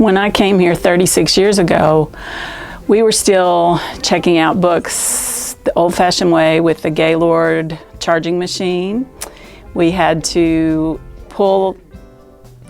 When I came here 36 years ago, we were still checking out books the old-fashioned way with the Gaylord charging machine. We had to pull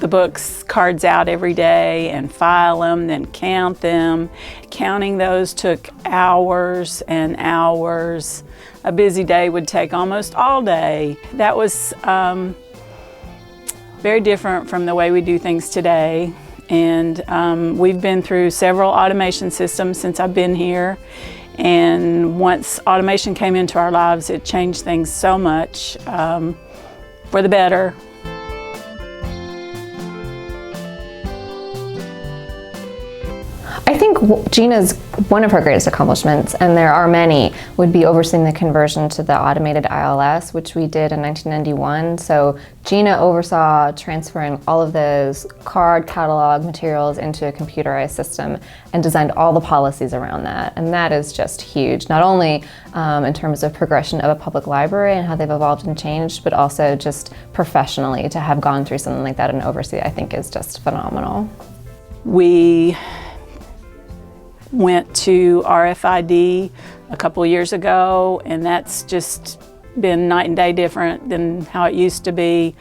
the books cards out every day and file them, then count them. Counting those took hours and hours. A busy day would take almost all day. That was very different from the way we do things today. And we've been through several automation systems since I've been here. And once automation came into our lives, it changed things so much for the better. I think Gina's one of her greatest accomplishments, and there are many, would be overseeing the conversion to the automated ILS, which we did in 1991. So Gina oversaw transferring all of those card catalog materials into a computerized system and designed all the policies around that. And that is just huge, not only in terms of progression of a public library and how they've evolved and changed, but also just professionally to have gone through something like that and oversee, I think is just phenomenal. We went to RFID a couple years ago, and that's just been night and day different than how it used to be.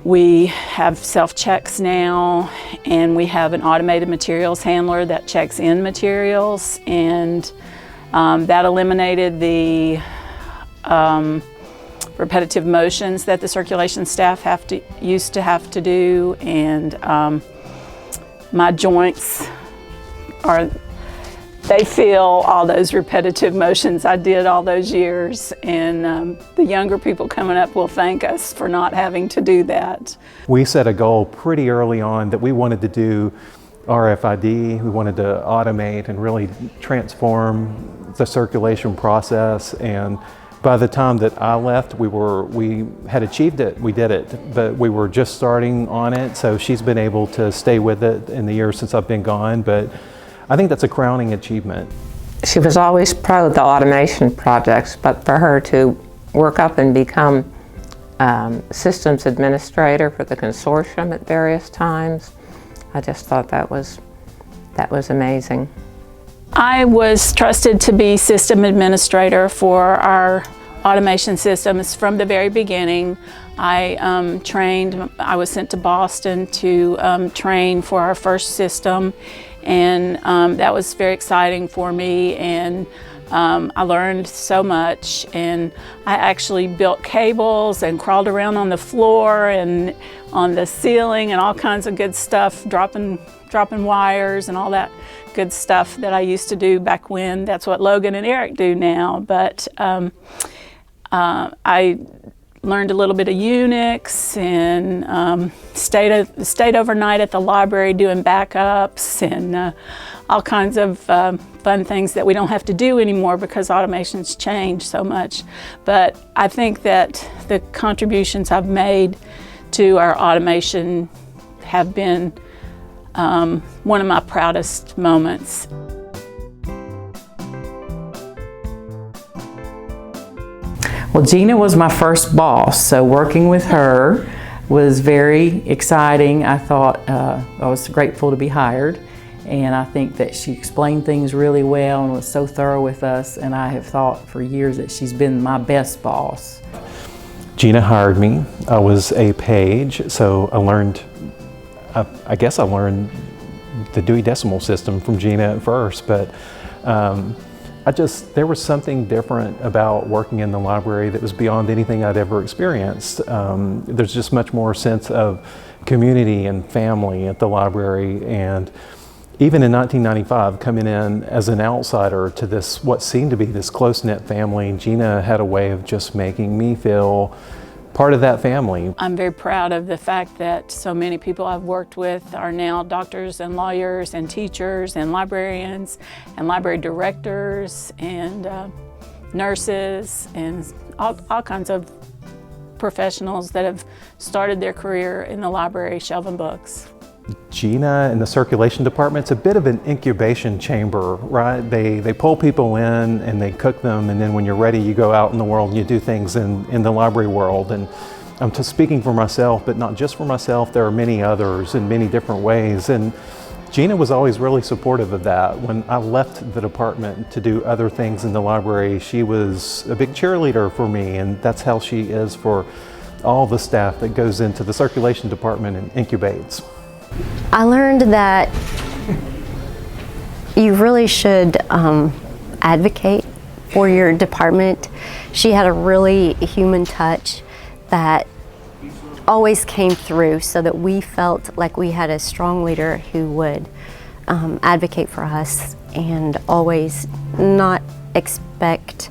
We have self-checks now, and we have an automated materials handler that checks in materials, and that eliminated the repetitive motions that the circulation staff used to have to do, and my joints they feel all those repetitive motions I did all those years, and the younger people coming up will thank us for not having to do that. We set a goal pretty early on that we wanted to do RFID, we wanted to automate and really transform the circulation process, and by the time that I left, we had achieved it, we did it, but we were just starting on it, so she's been able to stay with it in the years since I've been gone, but I think that's a crowning achievement. She was always pro the automation projects, but for her to work up and become systems administrator for the consortium at various times, I just thought that was amazing. I was trusted to be system administrator for our automation systems from the very beginning. I was sent to Boston to train for our first system, and that was very exciting for me, and I learned so much, and I actually built cables and crawled around on the floor and on the ceiling and all kinds of good stuff, dropping wires and all that good stuff that I used to do back when. That's what Logan and Eric do now, but I learned a little bit of Unix and stayed overnight at the library doing backups and all kinds of fun things that we don't have to do anymore because automation's changed so much. But I think that the contributions I've made to our automation have been one of my proudest moments. Well, Gina was my first boss, so working with her was very exciting. I thought I was grateful to be hired, and I think that she explained things really well and was so thorough with us, and I have thought for years that she's been my best boss. Gina hired me. I was a page, so I guess I learned the Dewey Decimal System from Gina at first, but there was something different about working in the library that was beyond anything I'd ever experienced. There's just much more sense of community and family at the library, and even in 1995, coming in as an outsider to this, what seemed to be this close-knit family, Gina had a way of just making me feel part of that family. I'm very proud of the fact that so many people I've worked with are now doctors and lawyers and teachers and librarians and library directors and nurses and all kinds of professionals that have started their career in the library shelving books. Gina and the circulation department's a bit of an incubation chamber, right? They pull people in and they cook them, and then when you're ready, you go out in the world and you do things in the library world. And I'm just speaking for myself, but not just for myself. There are many others in many different ways. And Gina was always really supportive of that. When I left the department to do other things in the library, she was a big cheerleader for me, and that's how she is for all the staff that goes into the circulation department and incubates. I learned that you really should advocate for your department. She had a really human touch that always came through, so that we felt like we had a strong leader who would advocate for us and always not expect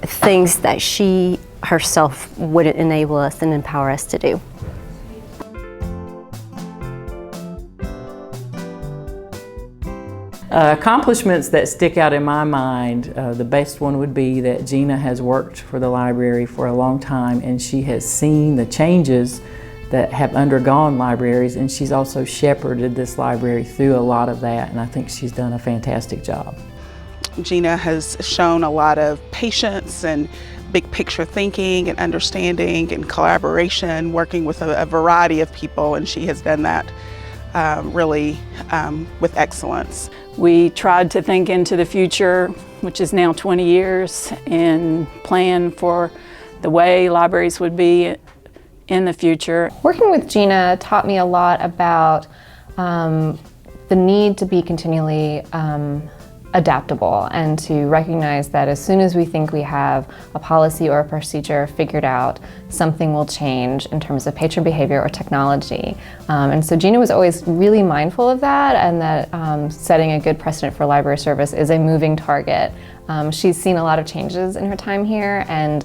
things that she herself wouldn't enable us and empower us to do. Accomplishments that stick out in my mind, the best one would be that Gina has worked for the library for a long time, and she has seen the changes that have undergone libraries, and she's also shepherded this library through a lot of that, and I think she's done a fantastic job. Gina has shown a lot of patience and big picture thinking and understanding and collaboration, working with a variety of people, and she has done that really with excellence. We tried to think into the future, which is now 20 years, and plan for the way libraries would be in the future. Working with Gina taught me a lot about the need to be continually adaptable, and to recognize that as soon as we think we have a policy or a procedure figured out, something will change in terms of patron behavior or technology. And so Gina was always really mindful of that, and that setting a good precedent for library service is a moving target. She's seen a lot of changes in her time here, and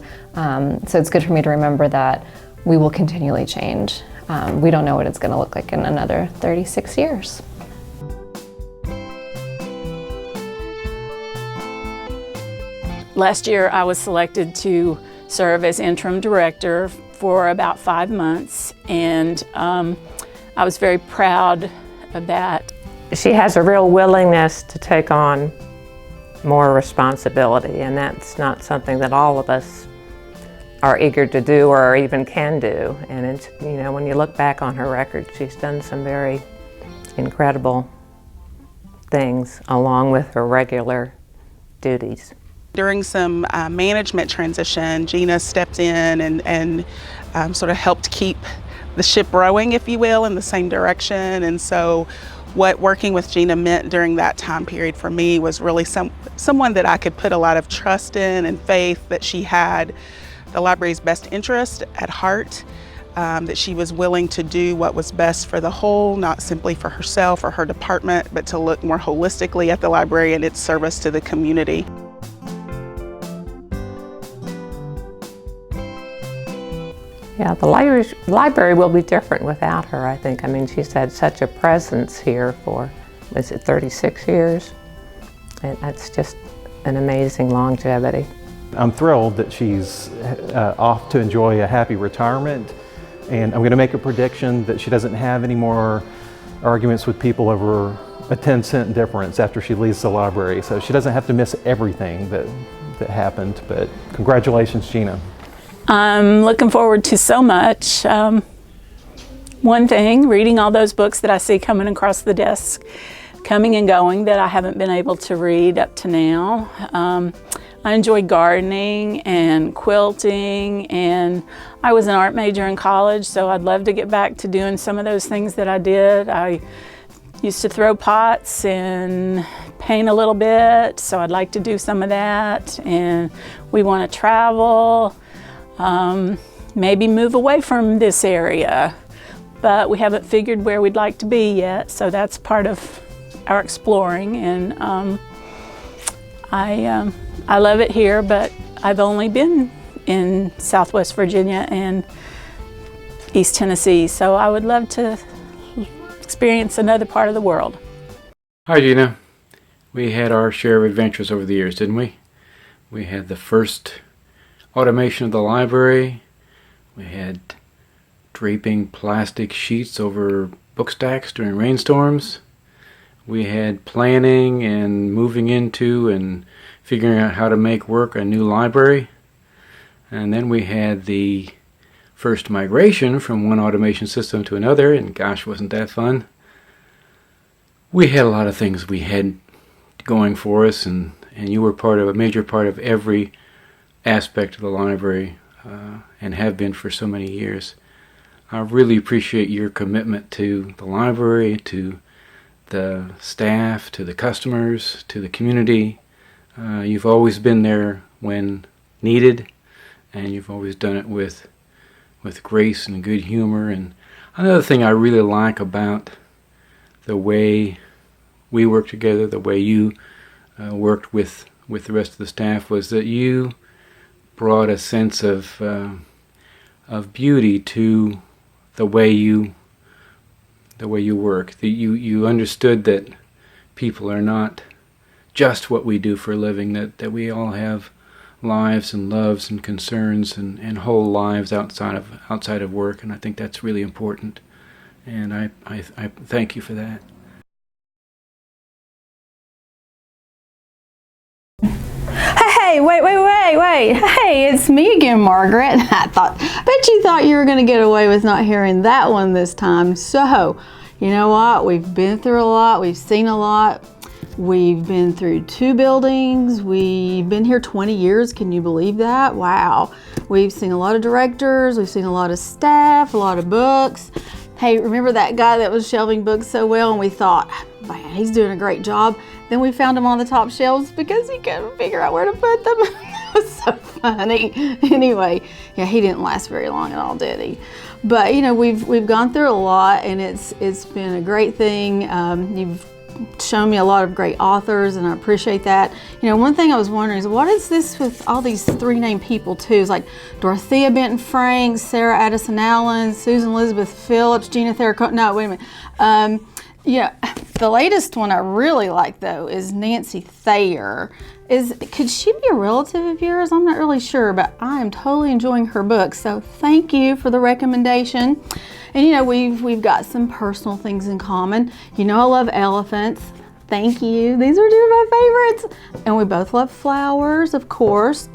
so it's good for me to remember that we will continually change. We don't know what it's going to look like in another 36 years. Last year I was selected to serve as interim director for about 5 months, and I was very proud of that. She has a real willingness to take on more responsibility, and that's not something that all of us are eager to do or even can do. And it's, you know, when you look back on her record, she's done some very incredible things along with her regular duties. During some management transition, Gina stepped in and sort of helped keep the ship rowing, if you will, in the same direction. And so what working with Gina meant during that time period for me was really someone that I could put a lot of trust in and faith that she had the library's best interest at heart, that she was willing to do what was best for the whole, not simply for herself or her department, but to look more holistically at the library and its service to the community. Yeah, the library will be different without her, I think. I mean, she's had such a presence here for, is it 36 years? And that's just an amazing longevity. I'm thrilled that she's off to enjoy a happy retirement, and I'm going to make a prediction that she doesn't have any more arguments with people over a 10-cent difference after she leaves the library, so she doesn't have to miss everything that happened. But congratulations, Gina. I'm looking forward to so much. One thing, reading all those books that I see coming across the desk, coming and going, that I haven't been able to read up to now. I enjoy gardening and quilting, and I was an art major in college, so I'd love to get back to doing some of those things that I did. I used to throw pots and paint a little bit, so I'd like to do some of that. And we want to travel. Maybe move away from this area, but we haven't figured where we'd like to be yet, so that's part of our exploring. And I love it here, but I've only been in Southwest Virginia and East Tennessee, so I would love to experience another part of the world. Hi Gina. We had our share of adventures over the years, didn't we? We had the first automation of the library. We had draping plastic sheets over book stacks during rainstorms. We had planning and moving into and figuring out how to make work a new library. And then we had the first migration from one automation system to another, and gosh, wasn't that fun. We had a lot of things we had going for us, and you were a major part of every aspect of the library, and have been for so many years. I really appreciate your commitment to the library, to the staff, to the customers, to the community. You've always been there when needed, and you've always done it with grace and good humor. And another thing I really like about the way we worked together, the way you worked with the rest of the staff, was that you brought a sense of beauty to the way you work. You understood that people are not just what we do for a living, that we all have lives and loves and concerns and whole lives outside of work, and I think that's really important, and I thank you for that. Hey, wait. Hey, it's me again, Margaret. Bet you thought you were going to get away with not hearing that one this time. So, you know what? We've been through a lot. We've seen a lot. We've been through 2 buildings. We've been here 20 years. Can you believe that? Wow. We've seen a lot of directors. We've seen a lot of staff, a lot of books. Hey, remember that guy that was shelving books so well, and we thought, man, he's doing a great job. Then we found him on the top shelves because he couldn't figure out where to put them. It was so funny. Anyway, yeah, he didn't last very long at all, did he? But you know, we've gone through a lot, and it's been a great thing. You've shown me a lot of great authors, and I appreciate that. You know, one thing I was wondering is, what is this with all these 3 named people too? It's like Dorothea Benton Frank, Sarah Addison Allen, Susan Elizabeth Phillips, Gina Thayer-Coleman. No, wait a minute. Yeah, the latest one I really like though is Nancy Thayer. Could she be a relative of yours? I'm not really sure, but I am totally enjoying her book. So thank you for the recommendation. And you know, we've got some personal things in common. You know, I love elephants. Thank you. These are 2 of my favorites. And we both love flowers, of course.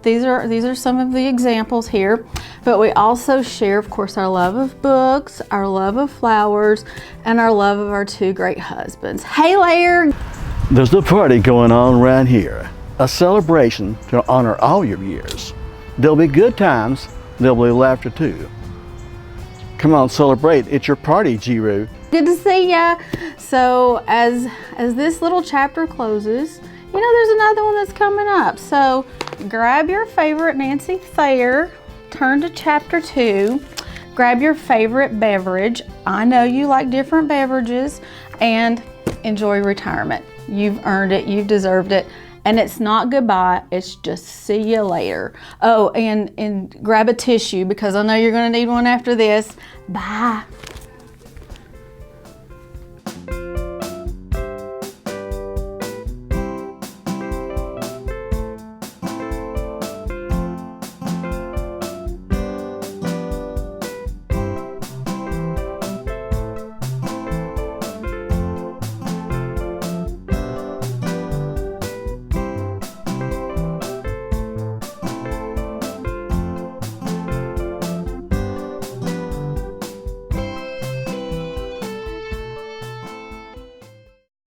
These are some of the examples here. But we also share, of course, our love of books, our love of flowers, and our love of our 2 great husbands. Hey, Laird! There's a party going on right here. A celebration to honor all your years. There'll be good times. There'll be laughter too. Come on, celebrate. It's your party, Giru. Good to see ya. So as this little chapter closes, you know, there's another one that's coming up. So grab your favorite Nancy Thayer, turn to chapter 2, grab your favorite beverage. I know you like different beverages, and enjoy retirement. You've earned it, you've deserved it. And it's not goodbye, it's just see you later. Oh, and grab a tissue, because I know you're gonna need one after this. Bye.